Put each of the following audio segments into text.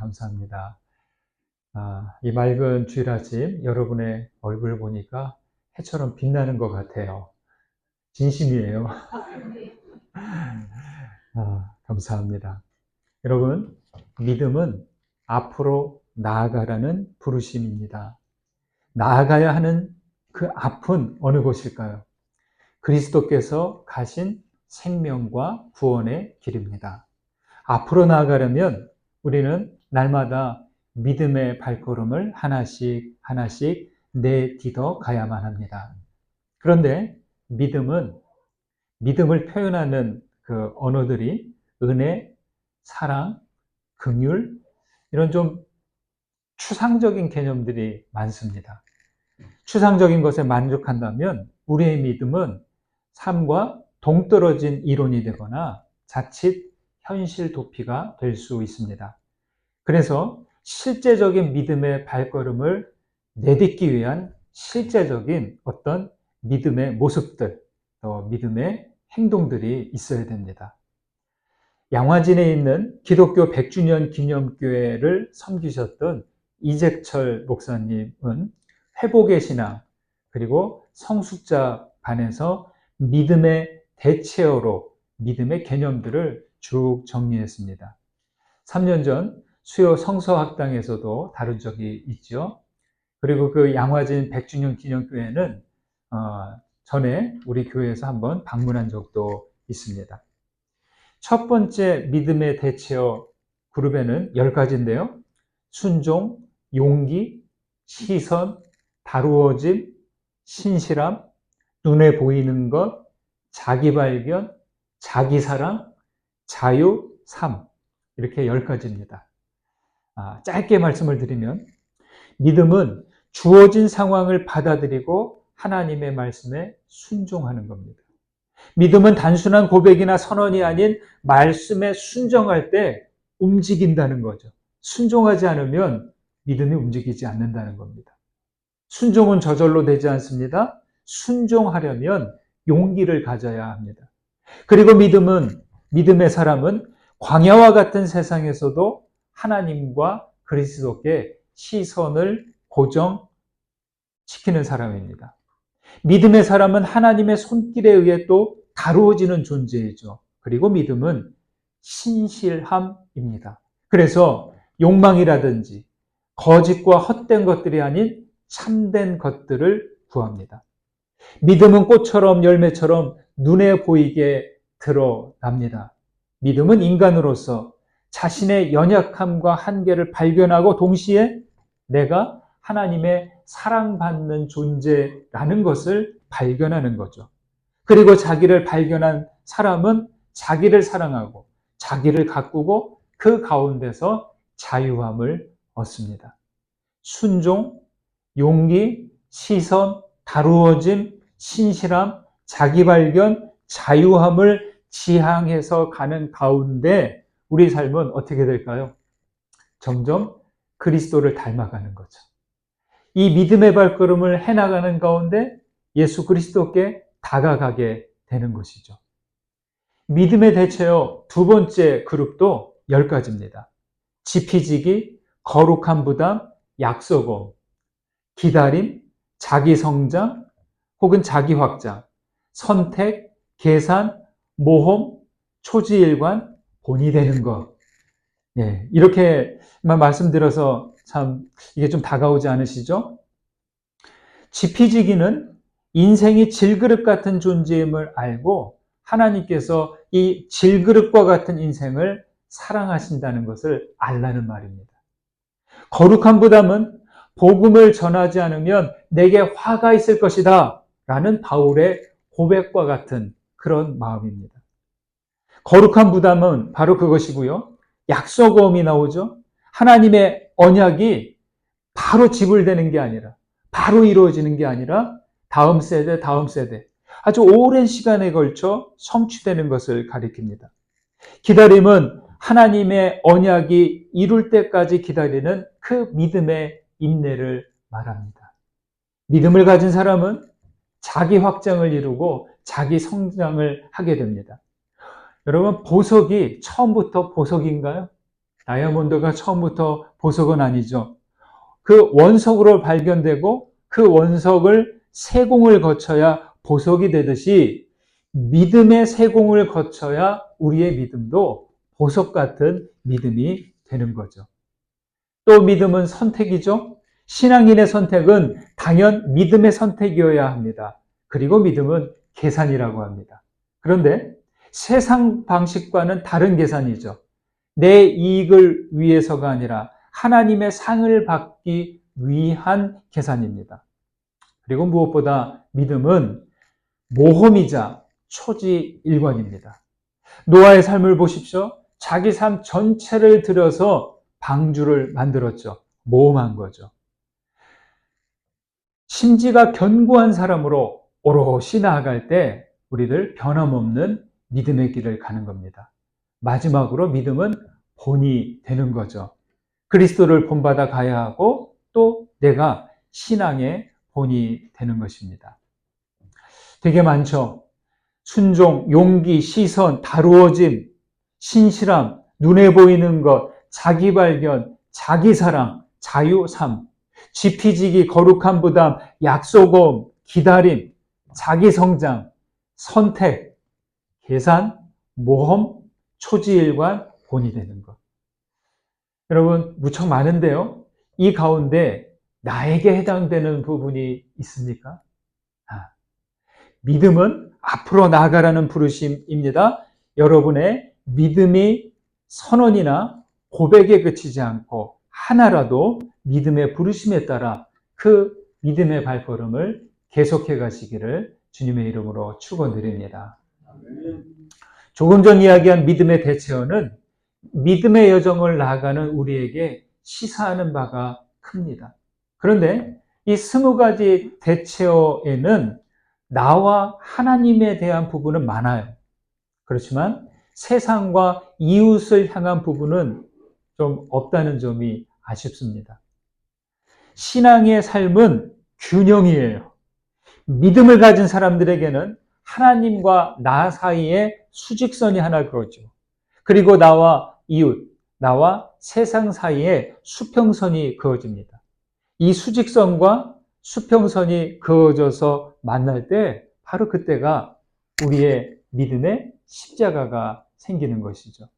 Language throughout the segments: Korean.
감사합니다. 이 맑은 주일 아침 여러분의 얼굴 보니까 해처럼 빛나는 것 같아요. 진심이에요. 감사합니다. 여러분, 믿음은 앞으로 나아가라는 부르심입니다. 나아가야 하는 그 앞은 어느 곳일까요? 그리스도께서 가신 생명과 구원의 길입니다. 앞으로 나아가려면 우리는 날마다 믿음의 발걸음을 하나씩 하나씩 내딛어 가야만 합니다. 그런데 믿음을 표현하는 그 언어들이 은혜, 사랑, 긍휼 이런 좀 추상적인 개념들이 많습니다. 추상적인 것에 만족한다면 우리의 믿음은 삶과 동떨어진 이론이 되거나 자칫 현실 도피가 될 수 있습니다. 그래서 실제적인 믿음의 발걸음을 내딛기 위한 실제적인 어떤 믿음의 모습들, 또 믿음의 행동들이 있어야 됩니다. 양화진에 있는 기독교 100주년 기념교회를 섬기셨던 이재철 목사님은 회복의 신앙, 그리고 성숙자 반에서 믿음의 대체어로 믿음의 개념들을 쭉 정리했습니다. 3년 전 수요 성서학당에서도 다룬 적이 있죠. 그리고 그 양화진 100주년 기념교회는 전에 우리 교회에서 한번 방문한 적도 있습니다. 첫 번째 믿음의 대체어 그룹에는 10가지인데요. 순종, 용기, 시선, 다루어짐, 신실함, 눈에 보이는 것, 자기 발견, 자기 사랑, 자유, 삶 이렇게 10가지입니다. 짧게 말씀을 드리면 믿음은 주어진 상황을 받아들이고 하나님의 말씀에 순종하는 겁니다. 믿음은 단순한 고백이나 선언이 아닌 말씀에 순종할 때 움직인다는 거죠. 순종하지 않으면 믿음이 움직이지 않는다는 겁니다. 순종은 저절로 되지 않습니다. 순종하려면 용기를 가져야 합니다. 그리고 믿음의 사람은 광야와 같은 세상에서도 하나님과 그리스도께 시선을 고정시키는 사람입니다. 믿음의 사람은 하나님의 손길에 의해 또 다루어지는 존재이죠. 그리고 믿음은 신실함입니다. 그래서 욕망이라든지 거짓과 헛된 것들이 아닌 참된 것들을 구합니다. 믿음은 꽃처럼 열매처럼 눈에 보이게 드러납니다. 믿음은 인간으로서 자신의 연약함과 한계를 발견하고 동시에 내가 하나님의 사랑받는 존재라는 것을 발견하는 거죠. 그리고 자기를 발견한 사람은 자기를 사랑하고 자기를 가꾸고 그 가운데서 자유함을 얻습니다. 순종, 용기, 시선, 다루어짐, 신실함, 자기 발견, 자유함을 지향해서 가는 가운데 우리 삶은 어떻게 될까요? 점점 그리스도를 닮아가는 거죠. 이 믿음의 발걸음을 해나가는 가운데 예수 그리스도께 다가가게 되는 것이죠. 믿음의 대체어 두 번째 그룹도 10가지입니다. 지피지기, 거룩한 부담, 약속음, 기다림, 자기 성장, 혹은 자기 확장, 선택, 계산, 모험, 초지일관, 본이 되는 것. 이렇게만 말씀드려서 참 이게 좀 다가오지 않으시죠? 지피지기는 인생이 질그릇 같은 존재임을 알고 하나님께서 이 질그릇과 같은 인생을 사랑하신다는 것을 알라는 말입니다. 거룩한 부담은 복음을 전하지 않으면 내게 화가 있을 것이다 라는 바울의 고백과 같은 그런 마음입니다. 거룩한 부담은 바로 그것이고요. 약속음이 나오죠. 하나님의 언약이 바로 지불되는 게 아니라 바로 이루어지는 게 아니라 다음 세대 아주 오랜 시간에 걸쳐 성취되는 것을 가리킵니다. 기다림은 하나님의 언약이 이룰 때까지 기다리는 그 믿음의 인내를 말합니다. 믿음을 가진 사람은 자기 확장을 이루고 자기 성장을 하게 됩니다. 여러분, 보석이 처음부터 보석인가요? 다이아몬드가 처음부터 보석은 아니죠. 그 원석으로 발견되고 그 원석을 세공을 거쳐야 보석이 되듯이 믿음의 세공을 거쳐야 우리의 믿음도 보석 같은 믿음이 되는 거죠. 또 믿음은 선택이죠. 신앙인의 선택은 당연 믿음의 선택이어야 합니다. 그리고 믿음은 계산이라고 합니다. 그런데 세상 방식과는 다른 계산이죠. 내 이익을 위해서가 아니라 하나님의 상을 받기 위한 계산입니다. 그리고 무엇보다 믿음은 모험이자 초지일관입니다. 노아의 삶을 보십시오. 자기 삶 전체를 들여서 방주를 만들었죠. 모험한 거죠. 심지가 견고한 사람으로 오롯이 나아갈 때 우리들 변함없는 믿음의 길을 가는 겁니다. 마지막으로 믿음은 본이 되는 거죠. 그리스도를 본받아 가야 하고 또 내가 신앙의 본이 되는 것입니다. 되게 많죠. 순종, 용기, 시선, 다루어짐, 신실함, 눈에 보이는 것, 자기 발견, 자기 사랑, 자유, 삶, 지피지기, 거룩한 부담, 약속음, 기다림, 자기 성장, 선택, 계산, 모험, 초지일관, 본이 되는 것. 여러분, 무척 많은데요. 이 가운데 나에게 해당되는 부분이 있습니까? 믿음은 앞으로 나아가라는 부르심입니다. 여러분의 믿음이 선언이나 고백에 그치지 않고 하나라도 믿음의 부르심에 따라 그 믿음의 발걸음을 계속해 가시기를 주님의 이름으로 축원드립니다. 조금 전 이야기한 믿음의 대체어는 믿음의 여정을 나아가는 우리에게 시사하는 바가 큽니다. 그런데 이 20가지 대체어에는 나와 하나님에 대한 부분은 많아요. 그렇지만 세상과 이웃을 향한 부분은 좀 없다는 점이 아쉽습니다. 신앙의 삶은 균형이에요. 믿음을 가진 사람들에게는 하나님과 나 사이에 수직선이 하나 그어져. 그리고 나와 이웃, 나와 세상 사이에 수평선이 그어집니다. 이 수직선과 수평선이 그어져서 만날 때 바로 그때가 우리의 믿음의 십자가가 생기는 것이죠.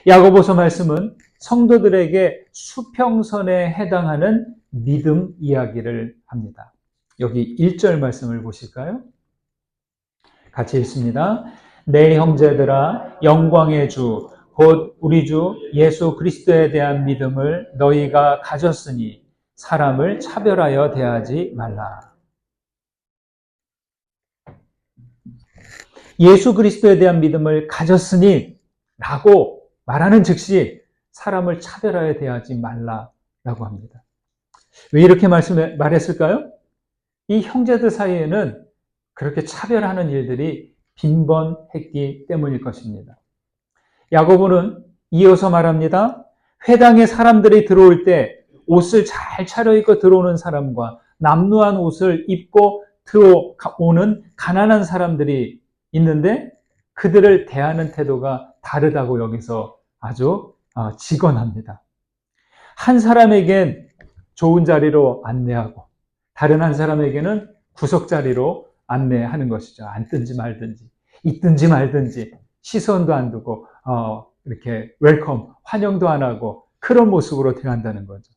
야고보서 말씀은 성도들에게 수평선에 해당하는 믿음 이야기를 합니다. 여기 1절 말씀을 보실까요? 같이 읽습니다. 내 형제들아 영광의 주 곧 우리 주 예수 그리스도에 대한 믿음을 너희가 가졌으니 사람을 차별하여 대하지 말라. 예수 그리스도에 대한 믿음을 가졌으니 라고 말하는 즉시 사람을 차별하여 대하지 말라라고 합니다. 왜 이렇게 말했을까요? 이 형제들 사이에는 그렇게 차별하는 일들이 빈번했기 때문일 것입니다. 야고보는 이어서 말합니다. 회당에 사람들이 들어올 때 옷을 잘 차려입고 들어오는 사람과 남루한 옷을 입고 들어오는 가난한 사람들이 있는데 그들을 대하는 태도가 다르다고 여기서 아주 직언합니다. 한 사람에겐 좋은 자리로 안내하고 다른 한 사람에게는 구석자리로 안내하는 것이죠. 앉든지 말든지 있든지 말든지 시선도 안 두고 이렇게 웰컴, 환영도 안 하고 그런 모습으로 대한다는 거죠.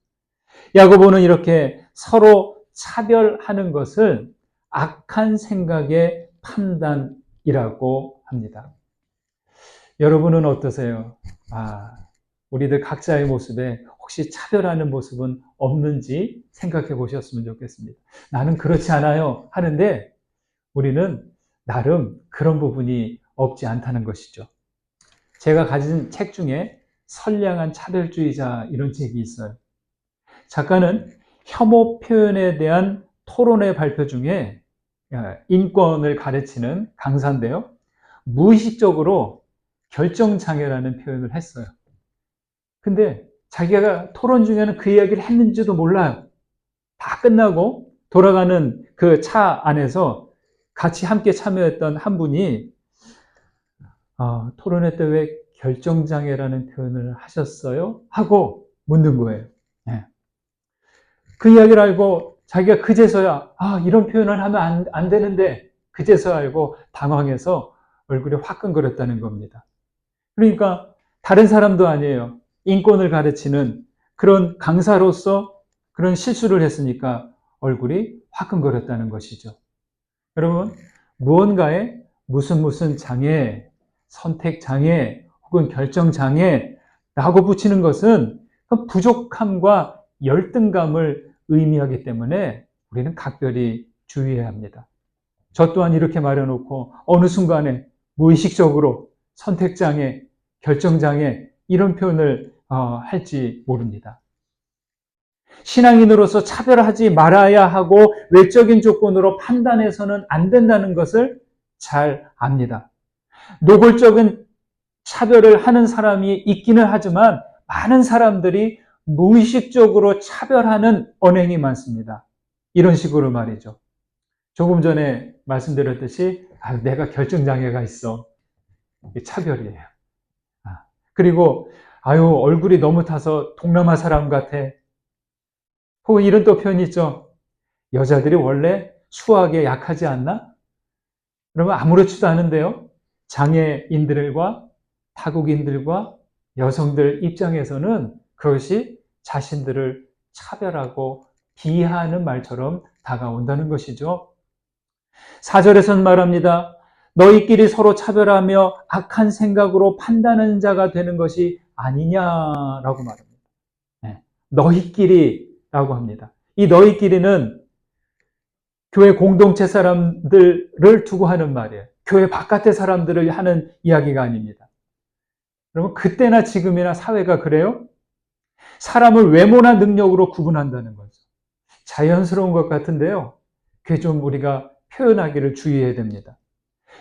야고보는 이렇게 서로 차별하는 것을 악한 생각의 판단이라고 합니다. 여러분은 어떠세요? 우리들 각자의 모습에 혹시 차별하는 모습은 없는지 생각해 보셨으면 좋겠습니다. 나는 그렇지 않아요 하는데 우리는 나름 그런 부분이 없지 않다는 것이죠. 제가 가진 책 중에 선량한 차별주의자 이런 책이 있어요. 작가는 혐오 표현에 대한 토론회 발표 중에 인권을 가르치는 강사인데요. 무의식적으로 결정장애라는 표현을 했어요. 근데 자기가 토론 중에는 그 이야기를 했는지도 몰라요. 다 끝나고 돌아가는 그 차 안에서 같이 함께 참여했던 한 분이 토론회 때 왜 결정장애라는 표현을 하셨어요? 하고 묻는 거예요. 예. 그 이야기를 알고 자기가 그제서야 이런 표현을 하면 안 되는데 그제서야 알고 당황해서 얼굴이 화끈거렸다는 겁니다. 그러니까 다른 사람도 아니에요. 인권을 가르치는 그런 강사로서 그런 실수를 했으니까 얼굴이 화끈거렸다는 것이죠. 여러분, 무언가에 무슨 장애, 선택 장애 혹은 결정 장애라고 붙이는 것은 부족함과 열등감을 의미하기 때문에 우리는 각별히 주의해야 합니다. 저 또한 이렇게 말해놓고 어느 순간에 무의식적으로 선택 장애, 결정 장애 이런 표현을 할지 모릅니다. 신앙인으로서 차별하지 말아야 하고 외적인 조건으로 판단해서는 안 된다는 것을 잘 압니다. 노골적인 차별을 하는 사람이 있기는 하지만 많은 사람들이 무의식적으로 차별하는 언행이 많습니다. 이런 식으로 말이죠. 조금 전에 말씀드렸듯이 내가 결정장애가 있어. 이게 차별이에요. 그리고 얼굴이 너무 타서 동남아 사람 같아. 혹은 이런 또 표현이 있죠. 여자들이 원래 수학에 약하지 않나? 그러면 아무렇지도 않은데요. 장애인들과 타국인들과 여성들 입장에서는 그것이 자신들을 차별하고 비하하는 말처럼 다가온다는 것이죠. 4절에서는 말합니다. 너희끼리 서로 차별하며 악한 생각으로 판단하는 자가 되는 것이 아니냐라고 말합니다. 네. 너희끼리라고 합니다. 이 너희끼리는 교회 공동체 사람들을 두고 하는 말이에요. 교회 바깥의 사람들을 하는 이야기가 아닙니다. 여러분, 그때나 지금이나 사회가 그래요? 사람을 외모나 능력으로 구분한다는 거죠. 자연스러운 것 같은데요. 그게 좀 우리가 표현하기를 주의해야 됩니다.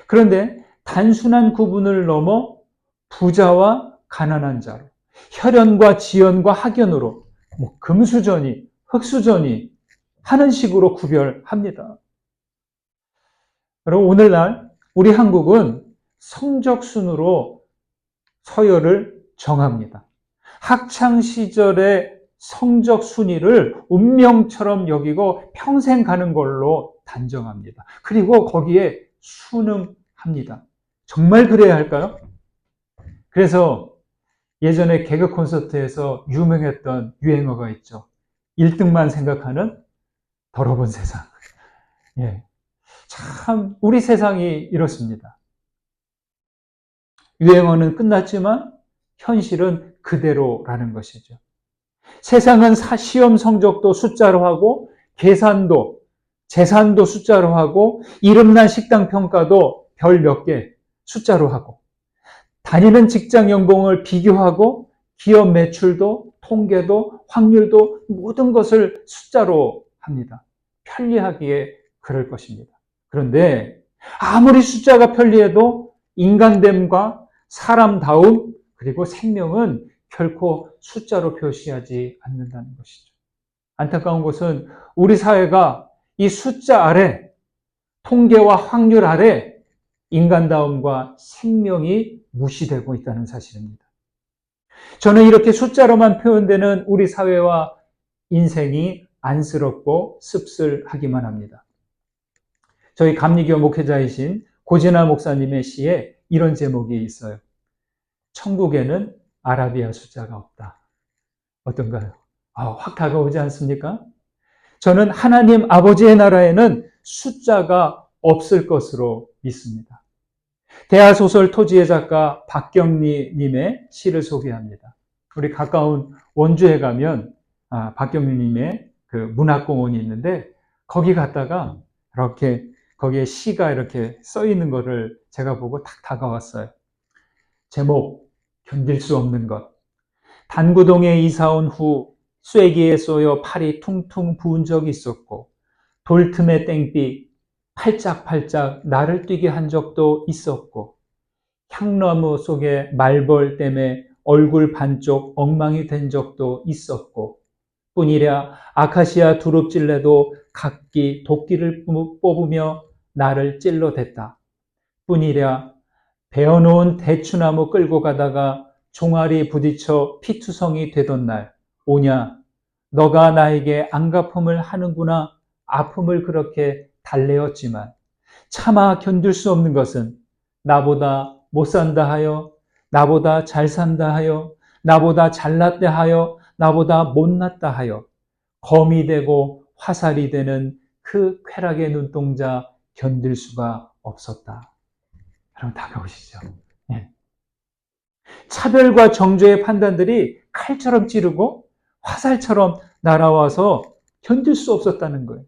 그런데 단순한 구분을 넘어 부자와 가난한 자로, 혈연과 지연과 학연으로, 금수저니 흑수저니 하는 식으로 구별합니다. 여러분, 오늘날 우리 한국은 성적 순으로 서열을 정합니다. 학창 시절의 성적 순위를 운명처럼 여기고 평생 가는 걸로 단정합니다. 그리고 거기에 순응합니다. 정말 그래야 할까요? 그래서 예전에 개그 콘서트에서 유명했던 유행어가 있죠. 1등만 생각하는 더러운 세상. 예. 참 우리 세상이 이렇습니다. 유행어는 끝났지만 현실은 그대로라는 것이죠. 세상은 시험 성적도 숫자로 하고 계산도, 재산도 숫자로 하고 이름난 식당 평가도 별 몇 개 숫자로 하고 다니는 직장 연봉을 비교하고 기업 매출도 통계도 확률도 모든 것을 숫자로 합니다. 편리하기에 그럴 것입니다. 그런데 아무리 숫자가 편리해도 인간됨과 사람다움 그리고 생명은 결코 숫자로 표시하지 않는다는 것이죠. 안타까운 것은 우리 사회가 이 숫자 아래, 통계와 확률 아래 인간다움과 생명이 무시되고 있다는 사실입니다. 저는 이렇게 숫자로만 표현되는 우리 사회와 인생이 안쓰럽고 씁쓸하기만 합니다. 저희 감리교 목회자이신 고진아 목사님의 시에 이런 제목이 있어요. 천국에는 아라비아 숫자가 없다. 어떤가요? 확 다가오지 않습니까? 저는 하나님 아버지의 나라에는 숫자가 없을 것으로 믿습니다. 대하소설 토지의 작가 박경리 님의 시를 소개합니다. 우리 가까운 원주에 가면 박경리 님의 그 문학공원이 있는데 거기 갔다가 이렇게 거기에 시가 이렇게 써 있는 거를 제가 보고 탁 다가왔어요. 제목 견딜 수 없는 것. 단구동에 이사 온 후 쐐기에 쏘여 팔이 퉁퉁 부은 적이 있었고 돌틈에 땡빛 팔짝팔짝 나를 뛰게 한 적도 있었고 향나무 속에 말벌 때문에 얼굴 반쪽 엉망이 된 적도 있었고 뿐이랴 아카시아 두릅질레도 각기 도끼를 뽑으며 나를 찔러댔다. 뿐이랴 베어놓은 대추나무 끌고 가다가 종아리 부딪혀 피투성이 되던 날 오냐? 너가 나에게 안갚음을 하는구나. 아픔을 그렇게 달래었지만 차마 견딜 수 없는 것은 나보다 못 산다 하여, 나보다 잘 산다 하여, 나보다 잘났다 하여, 나보다 못났다 하여 검이 되고 화살이 되는 그 쾌락의 눈동자 견딜 수가 없었다. 여러분 다가오시죠. 네. 차별과 정죄의 판단들이 칼처럼 찌르고 화살처럼 날아와서 견딜 수 없었다는 거예요.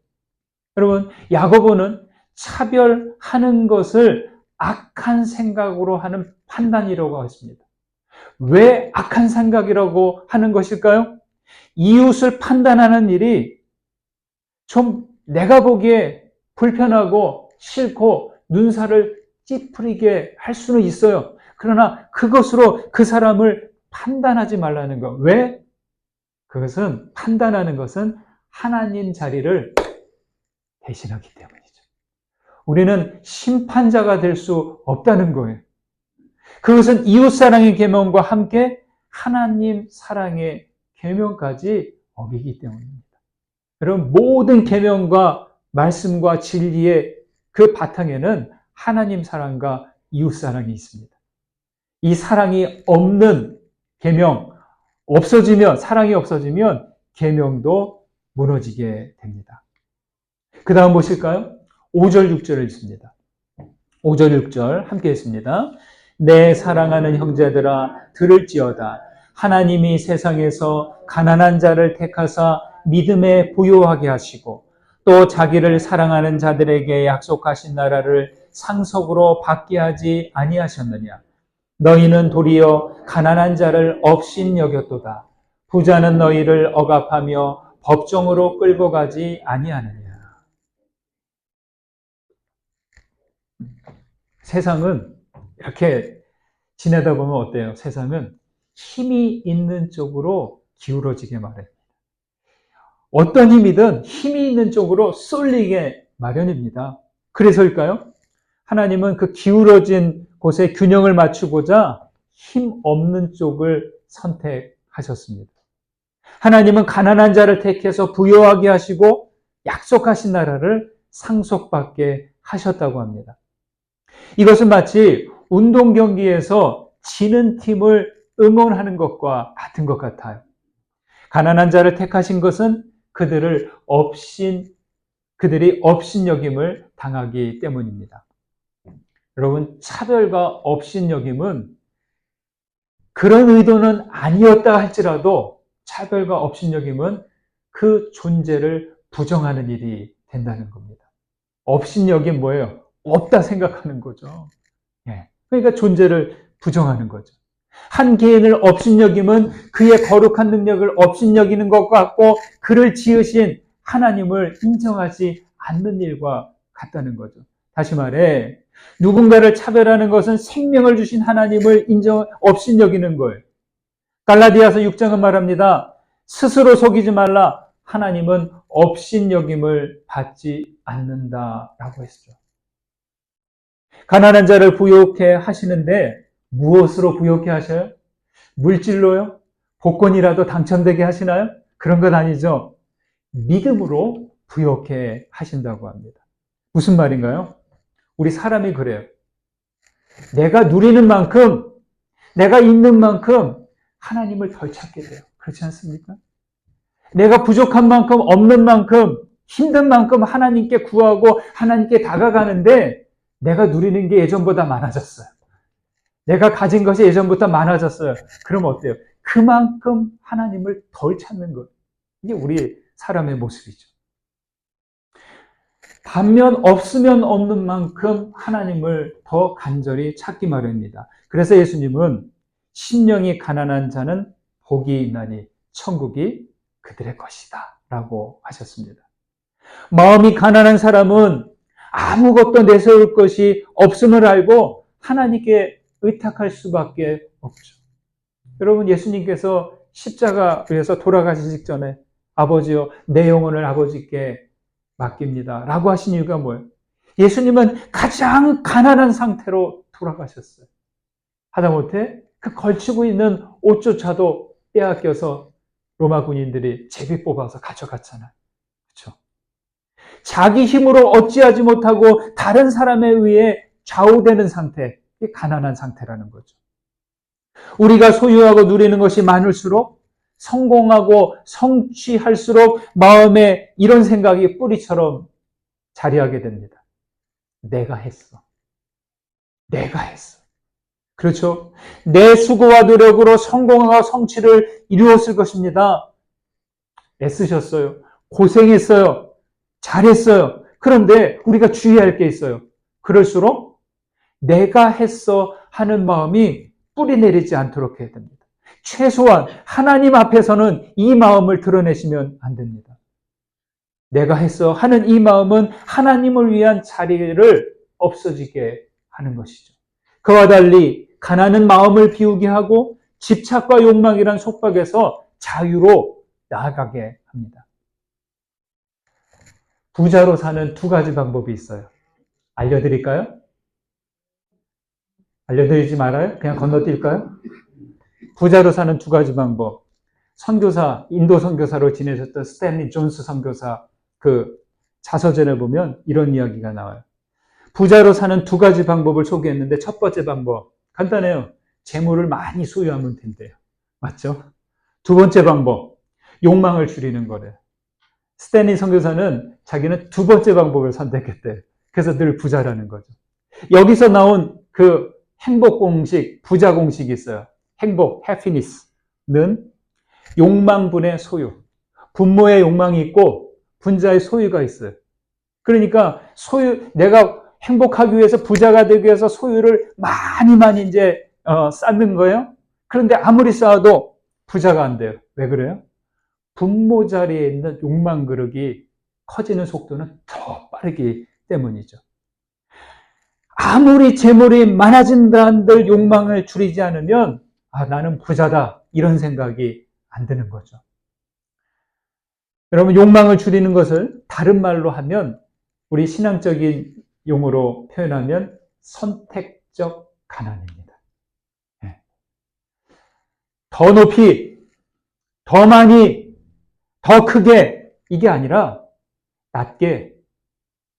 여러분, 야고보는 차별하는 것을 악한 생각으로 하는 판단이라고 했습니다. 왜 악한 생각이라고 하는 것일까요? 이웃을 판단하는 일이 좀 내가 보기에 불편하고 싫고 눈살을 찌푸리게 할 수는 있어요. 그러나 그것으로 그 사람을 판단하지 말라는 것. 왜? 그것은 판단하는 것은 하나님 자리를 대신하기 때문이죠. 우리는 심판자가 될 수 없다는 거예요. 그것은 이웃사랑의 계명과 함께 하나님 사랑의 계명까지 어기기 때문입니다. 여러분 모든 계명과 말씀과 진리의 그 바탕에는 하나님 사랑과 이웃 사랑이 있습니다. 이 사랑이 없는 계명, 사랑이 없어지면 계명도 무너지게 됩니다. 그 다음 보실까요? 5절 6절을 읽습니다. 5절 6절 함께 읽습니다. 내 사랑하는 형제들아 들을지어다. 하나님이 세상에서 가난한 자를 택하사 믿음에 부요하게 하시고 또 자기를 사랑하는 자들에게 약속하신 나라를 상속으로 받게 하지 아니하셨느냐. 너희는 도리어 가난한 자를 업신 여겼도다. 부자는 너희를 억압하며 법정으로 끌고 가지 아니하느냐. 세상은 이렇게 지내다 보면 어때요? 세상은 힘이 있는 쪽으로 기울어지게 마련입니다. 어떤 힘이든 힘이 있는 쪽으로 쏠리게 마련입니다. 그래서일까요? 하나님은 그 기울어진 곳에 균형을 맞추고자 힘 없는 쪽을 선택하셨습니다. 하나님은 가난한 자를 택해서 부요하게 하시고 약속하신 나라를 상속받게 하셨다고 합니다. 이것은 마치 운동 경기에서 지는 팀을 응원하는 것과 같은 것 같아요. 가난한 자를 택하신 것은 그들이 업신여김을 당하기 때문입니다. 여러분, 차별과 업신여김은 그런 의도는 아니었다 할지라도 차별과 업신여김은 그 존재를 부정하는 일이 된다는 겁니다. 업신여김 뭐예요? 없다 생각하는 거죠. 그러니까 존재를 부정하는 거죠. 한 개인을 업신여김은 그의 거룩한 능력을 업신여기는 것 같고 그를 지으신 하나님을 인정하지 않는 일과 같다는 거죠. 다시 말해 누군가를 차별하는 것은 생명을 주신 하나님을 업신여기는 거예요. 갈라디아서 6장은 말합니다. 스스로 속이지 말라. 하나님은 업신여김을 받지 않는다라고 했죠. 가난한 자를 부욕해 하시는데 무엇으로 부욕해 하셔요? 물질로요? 복권이라도 당첨되게 하시나요? 그런 건 아니죠. 믿음으로 부욕해 하신다고 합니다. 무슨 말인가요? 우리 사람이 그래요. 내가 누리는 만큼, 내가 있는 만큼 하나님을 덜 찾게 돼요. 그렇지 않습니까? 내가 부족한 만큼, 없는 만큼, 힘든 만큼 하나님께 구하고 하나님께 다가가는데 내가 누리는 게 예전보다 많아졌어요. 내가 가진 것이 예전부터 많아졌어요. 그럼 어때요? 그만큼 하나님을 덜 찾는 것. 이게 우리 사람의 모습이죠. 반면 없으면 없는 만큼 하나님을 더 간절히 찾기 마련입니다. 그래서 예수님은 심령이 가난한 자는 복이 있나니 천국이 그들의 것이다 라고 하셨습니다. 마음이 가난한 사람은 아무것도 내세울 것이 없음을 알고 하나님께 의탁할 수밖에 없죠. 여러분, 예수님께서 십자가에서 돌아가시기 직전에 아버지여 내 영혼을 아버지께 맡깁니다 라고 하신 이유가 뭐예요? 예수님은 가장 가난한 상태로 돌아가셨어요. 하다못해 그 걸치고 있는 옷조차도 빼앗겨서 로마 군인들이 제비 뽑아서 가져갔잖아요. 그렇죠? 자기 힘으로 어찌하지 못하고 다른 사람에 의해 좌우되는 상태, 이게 가난한 상태라는 거죠. 우리가 소유하고 누리는 것이 많을수록 성공하고 성취할수록 마음에 이런 생각이 뿌리처럼 자리하게 됩니다. 내가 했어. 내가 했어. 그렇죠? 내 수고와 노력으로 성공과 성취를 이루었을 것입니다. 애쓰셨어요. 고생했어요. 잘했어요. 그런데 우리가 주의할 게 있어요. 그럴수록 내가 했어 하는 마음이 뿌리 내리지 않도록 해야 됩니다. 최소한 하나님 앞에서는 이 마음을 드러내시면 안 됩니다. 내가 했어 하는 이 마음은 하나님을 위한 자리를 없어지게 하는 것이죠. 그와 달리 가난한 마음을 비우게 하고 집착과 욕망이란 속박에서 자유로 나아가게 합니다. 부자로 사는 두 가지 방법이 있어요. 알려드릴까요? 알려드리지 말아요? 그냥 건너뛸까요? 부자로 사는 두 가지 방법. 선교사, 인도 선교사로 지내셨던 스탠리 존스 선교사 그 자서전에 보면 이런 이야기가 나와요. 부자로 사는 두 가지 방법을 소개했는데 첫 번째 방법, 간단해요. 재물을 많이 소유하면 된대요. 맞죠? 두 번째 방법, 욕망을 줄이는 거래요. 스탠리 선교사는 자기는 두 번째 방법을 선택했대요. 그래서 늘 부자라는 거죠. 여기서 나온 그 행복 공식, 부자 공식이 있어요. 행복, happiness는 욕망분의 소유. 분모의 욕망이 있고 분자의 소유가 있어요. 그러니까 내가 행복하기 위해서 부자가 되기 위해서 소유를 많이 이제 쌓는 거예요. 그런데 아무리 쌓아도 부자가 안 돼요. 왜 그래요? 분모 자리에 있는 욕망 그릇이 커지는 속도는 더 빠르기 때문이죠. 아무리 재물이 많아진다 한들 욕망을 줄이지 않으면 나는 부자다 이런 생각이 안 드는 거죠. 여러분, 욕망을 줄이는 것을 다른 말로 하면 우리 신앙적인 용어로 표현하면 선택적 가난입니다. 더 높이, 더 많이, 더 크게 이게 아니라 낮게,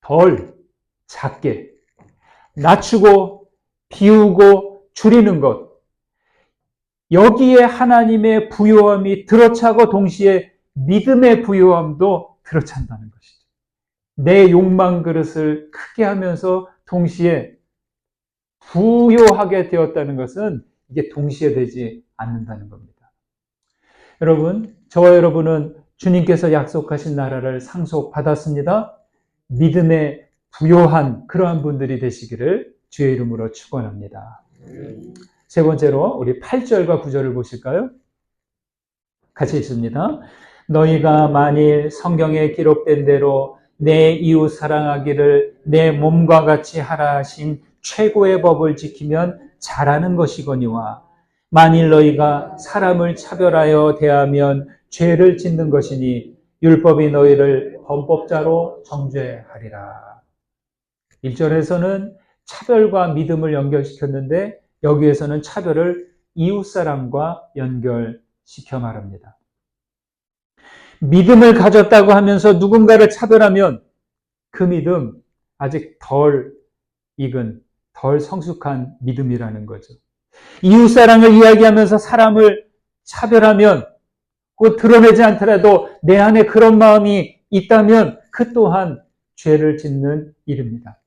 덜, 작게 낮추고 비우고 줄이는 것. 여기에 하나님의 부요함이 들어차고 동시에 믿음의 부요함도 들어찬다는 것이죠. 내 욕망 그릇을 크게 하면서 동시에 부요하게 되었다는 것은 이게 동시에 되지 않는다는 겁니다. 여러분, 저와 여러분은 주님께서 약속하신 나라를 상속받았습니다. 믿음의 부요한 그러한 분들이 되시기를 주의 이름으로 축원합니다. 세 번째로 우리 8절과 9절을 보실까요? 같이 읽습니다. 너희가 만일 성경에 기록된 대로 내 이웃 사랑하기를 내 몸과 같이 하라 하신 최고의 법을 지키면 잘하는 것이거니와 만일 너희가 사람을 차별하여 대하면 죄를 짓는 것이니 율법이 너희를 범법자로 정죄하리라. 1절에서는 차별과 믿음을 연결시켰는데 여기에서는 차별을 이웃사람과 연결시켜 말합니다. 믿음을 가졌다고 하면서 누군가를 차별하면 그 믿음 아직 덜 익은, 덜 성숙한 믿음이라는 거죠. 이웃사랑을 이야기하면서 사람을 차별하면 그 드러내지 않더라도 내 안에 그런 마음이 있다면 그 또한 죄를 짓는 일입니다.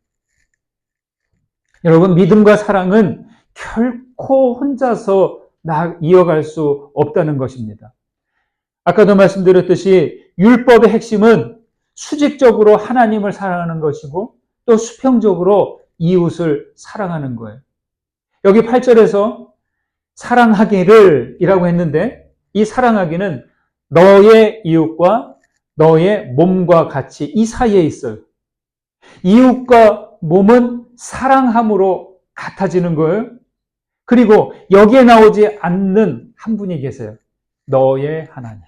여러분, 믿음과 사랑은 결코 혼자서 이어갈 수 없다는 것입니다. 아까도 말씀드렸듯이 율법의 핵심은 수직적으로 하나님을 사랑하는 것이고 또 수평적으로 이웃을 사랑하는 거예요. 여기 8절에서 사랑하기를 이라고 했는데 이 사랑하기는 너의 이웃과 너의 몸과 같이 이 사이에 있어요. 이웃과 몸은 사랑함으로 같아지는 거예요. 그리고 여기에 나오지 않는 한 분이 계세요. 너의 하나님.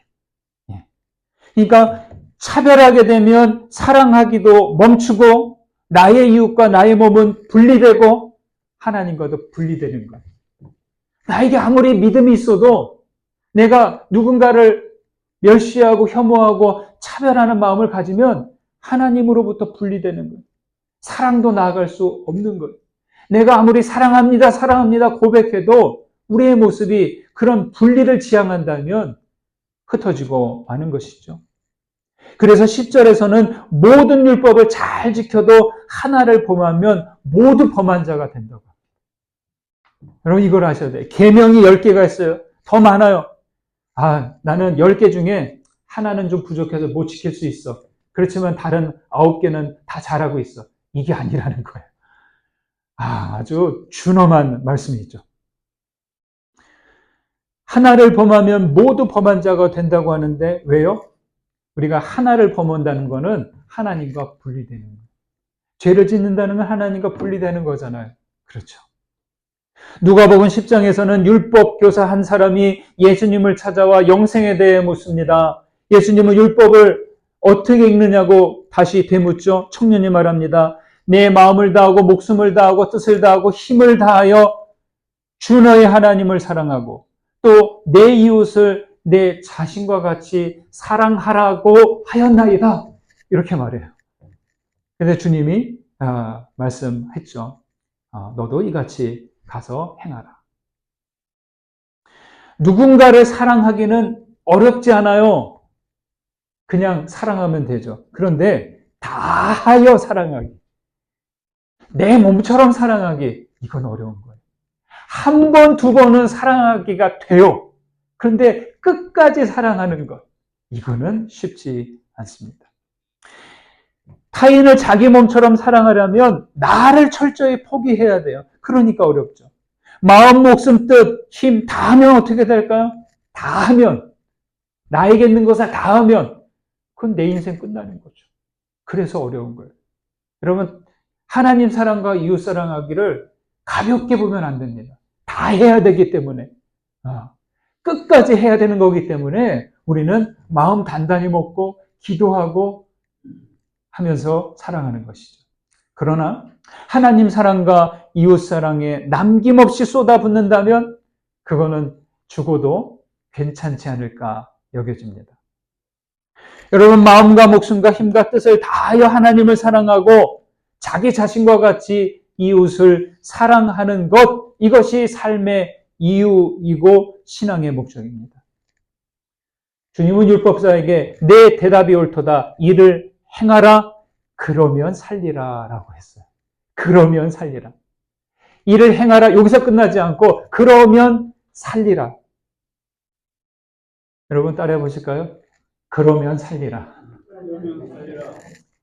그러니까 차별하게 되면 사랑하기도 멈추고 나의 이웃과 나의 몸은 분리되고 하나님과도 분리되는 거예요. 나에게 아무리 믿음이 있어도 내가 누군가를 멸시하고 혐오하고 차별하는 마음을 가지면 하나님으로부터 분리되는 거예요. 사랑도 나아갈 수 없는 거예요. 내가 아무리 사랑합니다, 사랑합니다 고백해도 우리의 모습이 그런 분리를 지향한다면 흩어지고 마는 것이죠. 그래서 10절에서는 모든 율법을 잘 지켜도 하나를 범하면 모두 범한 자가 된다고. 여러분 이걸 아셔야 돼요. 계명이 10개가 있어요. 더 많아요. 나는 10개 중에 하나는 좀 부족해서 못 지킬 수 있어. 그렇지만 다른 9개는 다 잘하고 있어. 이게 아니라는 거예요. 아주 준엄한 말씀이죠. 하나를 범하면 모두 범한 자가 된다고 하는데 왜요? 우리가 하나를 범한다는 것은 하나님과 분리되는 거예요. 죄를 짓는다는 건 하나님과 분리되는 거잖아요. 그렇죠. 누가복음 10장에서는 율법 교사 한 사람이 예수님을 찾아와 영생에 대해 묻습니다. 예수님은 율법을 어떻게 읽느냐고 다시 되묻죠. 청년이 말합니다. 내 마음을 다하고 목숨을 다하고 뜻을 다하고 힘을 다하여 주 너의 하나님을 사랑하고 또 내 이웃을 내 자신과 같이 사랑하라고 하였나이다. 이렇게 말해요. 그래서 주님이 말씀했죠. 너도 이같이 가서 행하라. 누군가를 사랑하기는 어렵지 않아요. 그냥 사랑하면 되죠. 그런데 다하여 사랑하기, 내 몸처럼 사랑하기, 이건 어려운 거예요. 한 번, 두 번은 사랑하기가 돼요. 그런데 끝까지 사랑하는 것, 이거는 쉽지 않습니다. 타인을 자기 몸처럼 사랑하려면 나를 철저히 포기해야 돼요. 그러니까 어렵죠. 마음, 목숨, 뜻, 힘 다 하면 어떻게 될까요? 다 하면, 나에게 있는 것을 다 하면 그건 내 인생 끝나는 거죠. 그래서 어려운 거예요. 여러분, 하나님 사랑과 이웃 사랑하기를 가볍게 보면 안 됩니다. 다 해야 되기 때문에, 끝까지 해야 되는 거기 때문에 우리는 마음 단단히 먹고 기도하고 하면서 사랑하는 것이죠. 그러나 하나님 사랑과 이웃 사랑에 남김없이 쏟아붓는다면 그거는 죽어도 괜찮지 않을까 여겨집니다. 여러분, 마음과 목숨과 힘과 뜻을 다하여 하나님을 사랑하고 자기 자신과 같이 이웃을 사랑하는 것, 이것이 삶의 이유이고 신앙의 목적입니다. 주님은 율법사에게 내 대답이 옳도다, 이를 행하라, 그러면 살리라 라고 했어요. 그러면 살리라. 이를 행하라, 여기서 끝나지 않고 그러면 살리라. 여러분 따라해 보실까요? 그러면 살리라.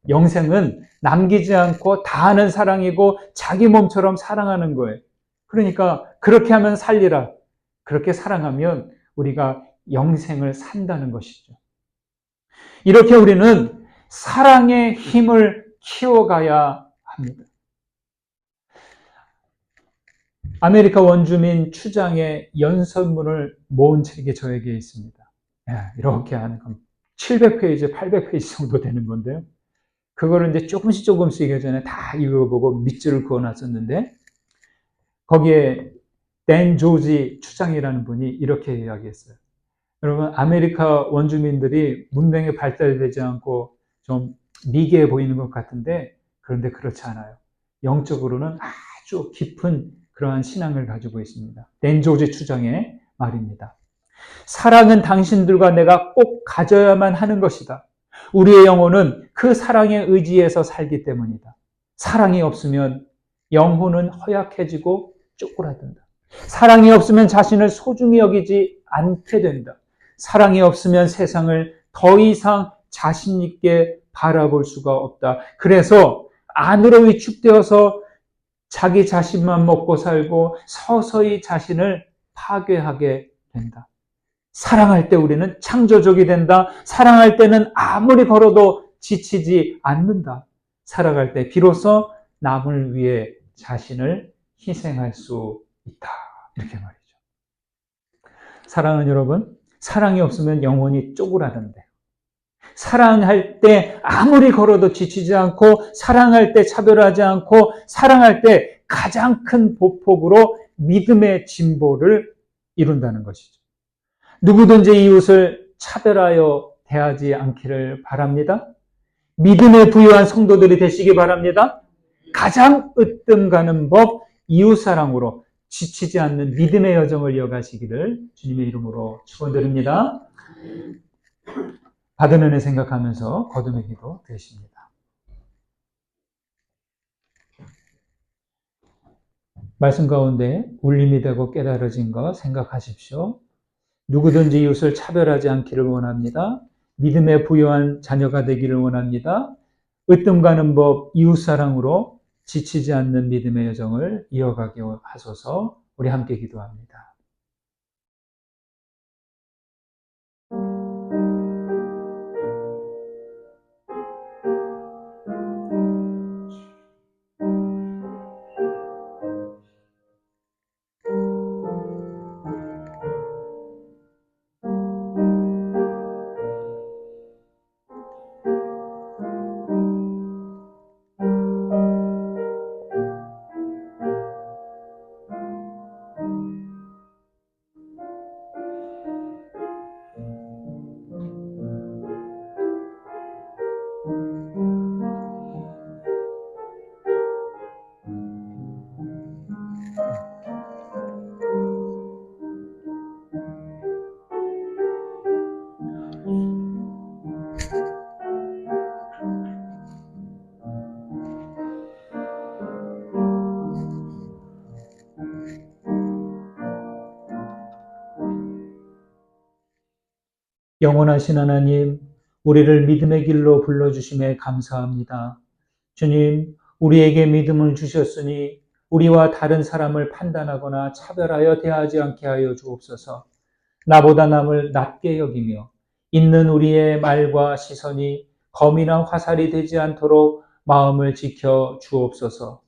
영생은 남기지 않고 다하는 사랑이고 자기 몸처럼 사랑하는 거예요. 그러니까 그렇게 하면 살리라. 그렇게 사랑하면 우리가 영생을 산다는 것이죠. 이렇게 우리는 사랑의 힘을 키워가야 합니다. 아메리카 원주민 추장의 연설문을 모은 책이 저에게 있습니다. 이렇게 한 700페이지, 800페이지 정도 되는 건데요. 그거를 이제 조금씩 예전에 다 읽어보고 밑줄을 그어놨었는데, 거기에 댄 조지 추장이라는 분이 이렇게 이야기했어요. 여러분, 아메리카 원주민들이 문명이 발달되지 않고 좀 미개해 보이는 것 같은데, 그런데 그렇지 않아요. 영적으로는 아주 깊은 그러한 신앙을 가지고 있습니다. 댄 조지 추장의 말입니다. 사랑은 당신들과 내가 꼭 가져야만 하는 것이다. 우리의 영혼은 그 사랑의 의지에서 살기 때문이다. 사랑이 없으면 영혼은 허약해지고 쪼그라든다. 사랑이 없으면 자신을 소중히 여기지 않게 된다. 사랑이 없으면 세상을 더 이상 자신 있게 바라볼 수가 없다. 그래서 안으로 위축되어서 자기 자신만 먹고 살고 서서히 자신을 파괴하게 된다. 사랑할 때 우리는 창조적이 된다. 사랑할 때는 아무리 걸어도 지치지 않는다. 사랑할 때 비로소 남을 위해 자신을 희생할 수 있다. 이렇게 말이죠. 사랑은 여러분, 사랑이 없으면 영혼이 쪼그라든대요. 사랑할 때 아무리 걸어도 지치지 않고, 사랑할 때 차별하지 않고, 사랑할 때 가장 큰 보폭으로 믿음의 진보를 이룬다는 것이죠. 누구든지 이웃을 차별하여 대하지 않기를 바랍니다. 믿음에 부유한 성도들이 되시기 바랍니다. 가장 으뜸 가는 법, 이웃사랑으로 지치지 않는 믿음의 여정을 이어가시기를 주님의 이름으로 축원드립니다. 받은 은혜 생각하면서 거듭의 기도 드리십니다. 말씀 가운데 울림이 되고 깨달아진 것 생각하십시오. 누구든지 이웃을 차별하지 않기를 원합니다. 믿음에 부유한 자녀가 되기를 원합니다. 으뜸 가는 법, 이웃사랑으로 지치지 않는 믿음의 여정을 이어가게 하소서. 우리 함께 기도합니다. 영원하신 하나님, 우리를 믿음의 길로 불러주심에 감사합니다. 주님, 우리에게 믿음을 주셨으니 우리와 다른 사람을 판단하거나 차별하여 대하지 않게 하여 주옵소서. 나보다 남을 낮게 여기며 있는 우리의 말과 시선이 검이나 화살이 되지 않도록 마음을 지켜 주옵소서.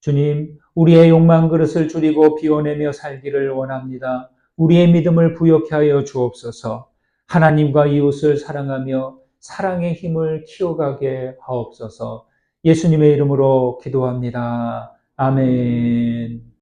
주님, 우리의 욕망 그릇을 줄이고 비워내며 살기를 원합니다. 우리의 믿음을 부욕케 하여 주옵소서. 하나님과 이웃을 사랑하며 사랑의 힘을 키워가게 하옵소서. 예수님의 이름으로 기도합니다. 아멘.